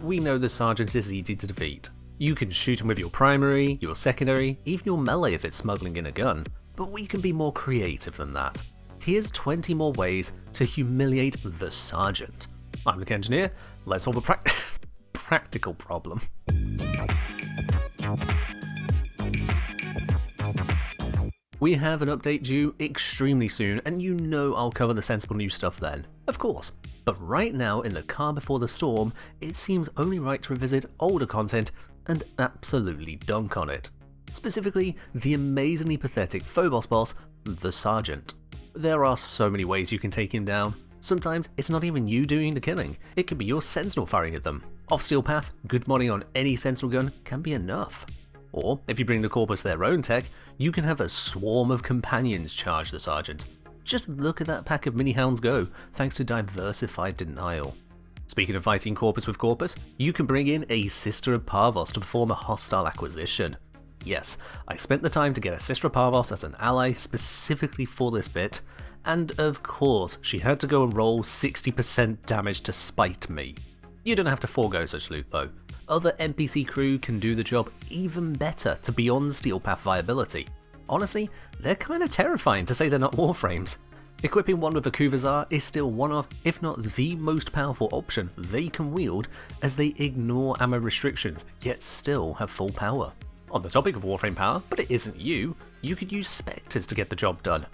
we know the Sergeant is easy to defeat. You can shoot him with your primary, your secondary, even your melee if it's smuggling in a gun, but we can be more creative than that. Here's 20 more ways to humiliate the Sergeant. I'm TheKengineer, let's solve a practical problem. We have an update due extremely soon, and you know I'll cover the sensible new stuff then, of course. But right now, in the calm before the storm, it seems only right to revisit older content and absolutely dunk on it. Specifically, the amazingly pathetic Phobos boss, the Sergeant. There are so many ways you can take him down. Sometimes it's not even you doing the killing, it could be your Sentinel firing at them. Off-steel path, good money on any Sentinel gun can be enough. Or, if you bring the Corpus their own tech, you can have a swarm of companions charge the Sergeant. Just look at that pack of mini-hounds go, thanks to diversified denial. Speaking of fighting Corpus with Corpus, you can bring in a Sister of Parvos to perform a hostile acquisition. Yes, I spent the time to get a Sister of Parvos as an ally specifically for this bit, and of course she had to go and roll 60% damage to spite me. You don't have to forego such loot though. Other NPC crew can do the job even better to beyond Steel Path viability. Honestly, they're kinda terrifying to say they're not Warframes. Equipping one with a Kuvazar is still one of, if not the most powerful option they can wield, as they ignore ammo restrictions, yet still have full power. On the topic of Warframe power, but it isn't you could use Spectres to get the job done.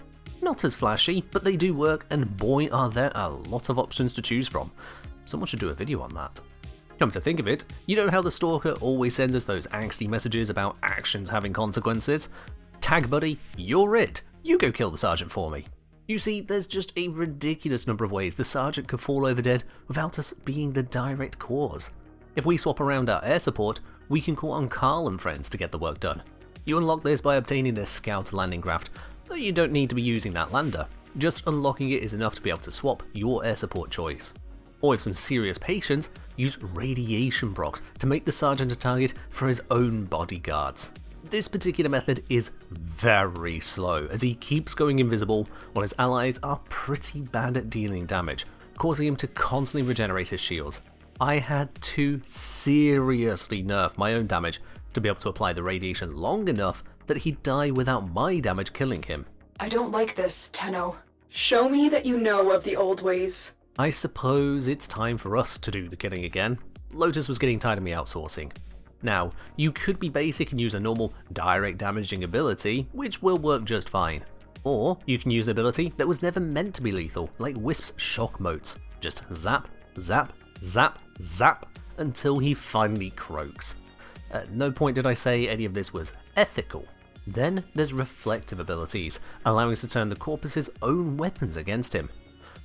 Not as flashy, but they do work, and boy are there a lot of options to choose from. Someone should do a video on that. Come to think of it, you know how the Stalker always sends us those angsty messages about actions having consequences? Tag buddy, you're it. You go kill the Sergeant for me. You see, there's just a ridiculous number of ways the Sergeant could fall over dead without us being the direct cause. If we swap around our air support, we can call on Carl and friends to get the work done. You unlock this by obtaining their Scout landing craft, though you don't need to be using that lander. Just unlocking it is enough to be able to swap your air support choice. Or with some serious patience, use radiation procs to make the Sergeant a target for his own bodyguards. This particular method is very slow, as he keeps going invisible while his allies are pretty bad at dealing damage, causing him to constantly regenerate his shields. I had to seriously nerf my own damage to be able to apply the radiation long enough that he'd die without my damage killing him. I don't like this, Tenno. Show me that you know of the old ways. I suppose it's time for us to do the killing again. Lotus was getting tired of me outsourcing. Now, you could be basic and use a normal direct damaging ability, which will work just fine. Or you can use an ability that was never meant to be lethal, like Wisp's shock motes. Just zap, zap, zap, zap, until he finally croaks. At no point did I say any of this was ethical. Then there's reflective abilities, allowing us to turn the Corpus's own weapons against him.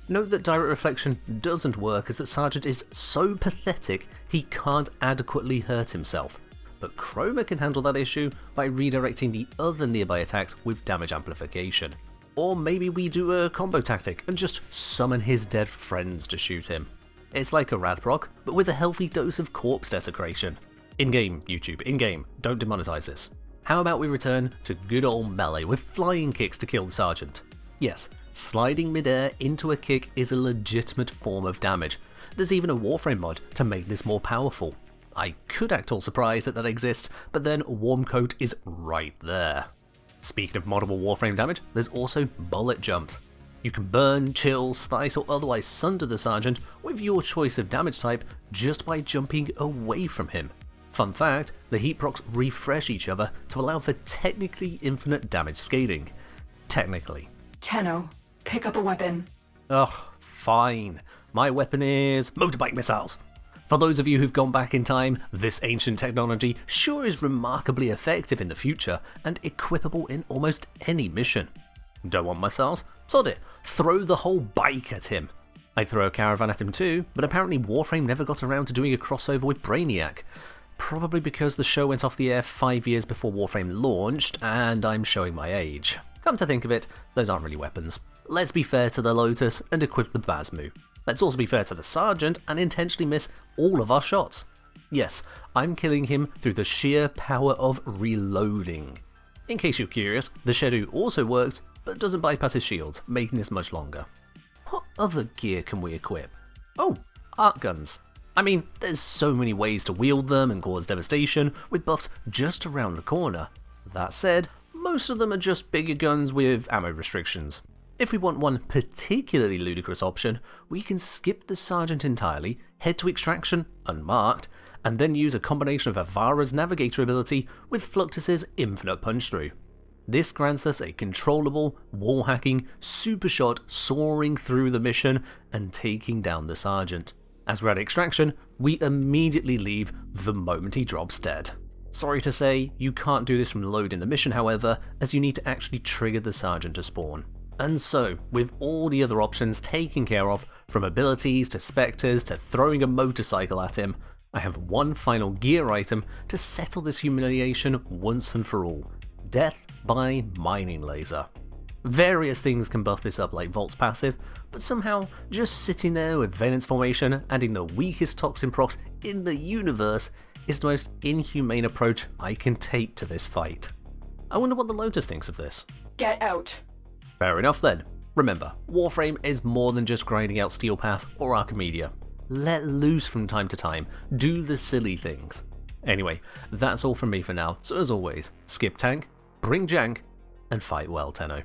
Note that direct reflection doesn't work as the Sergeant is so pathetic he can't adequately hurt himself, but Chroma can handle that issue by redirecting the other nearby attacks with damage amplification. Or maybe we do a combo tactic and just summon his dead friends to shoot him. It's like a rad proc, but with a healthy dose of corpse desecration. In-game, YouTube, in-game, don't demonetize this. How about we return to good old melee with flying kicks to kill the Sergeant? Yes, sliding midair into a kick is a legitimate form of damage. There's even a Warframe mod to make this more powerful. I could act all surprised that that exists, but then Warm Coat is right there. Speaking of moddable Warframe damage, there's also bullet jumps. You can burn, chill, slice or otherwise sunder the Sergeant with your choice of damage type just by jumping away from him. Fun fact, the heat procs refresh each other to allow for technically infinite damage scaling. Technically. Tenno, pick up a weapon. Ugh, fine. My weapon is motorbike missiles. For those of you who've gone back in time, this ancient technology sure is remarkably effective in the future and equipable in almost any mission. Don't want missiles? Sod it, throw the whole bike at him. I'd throw a caravan at him too, but apparently Warframe never got around to doing a crossover with Brainiac. Probably because the show went off the air 5 years before Warframe launched, and I'm showing my age. Come to think of it, those aren't really weapons. Let's be fair to the Lotus and equip the Bazmu. Let's also be fair to the Sergeant and intentionally miss all of our shots. Yes, I'm killing him through the sheer power of reloading. In case you're curious, the Shadow also works, but doesn't bypass his shields, making this much longer. What other gear can we equip? Oh, arc guns. I mean, there's so many ways to wield them and cause devastation, with buffs just around the corner. That said, most of them are just bigger guns with ammo restrictions. If we want one particularly ludicrous option, we can skip the Sergeant entirely, head to Extraction, unmarked, and then use a combination of Avara's Navigator ability with Fluctus's Infinite Punch Through. This grants us a controllable, wall-hacking, super shot soaring through the mission and taking down the Sergeant. As we're at Extraction, we immediately leave the moment he drops dead. Sorry to say, you can't do this from loading the mission however, as you need to actually trigger the Sergeant to spawn. And so, with all the other options taken care of, from abilities to spectres to throwing a motorcycle at him, I have one final gear item to settle this humiliation once and for all. Death by Mining Laser. Various things can buff this up like Volt's passive, but somehow just sitting there with Valence Formation adding the weakest toxin procs in the universe is the most inhumane approach I can take to this fight. I wonder what the Lotus thinks of this. Get out. Fair enough then. Remember, Warframe is more than just grinding out Steel Path or Archimedia. Let loose from time to time, do the silly things. Anyway, that's all from me for now, so as always, skip tank, bring jank, and fight well, Tenno.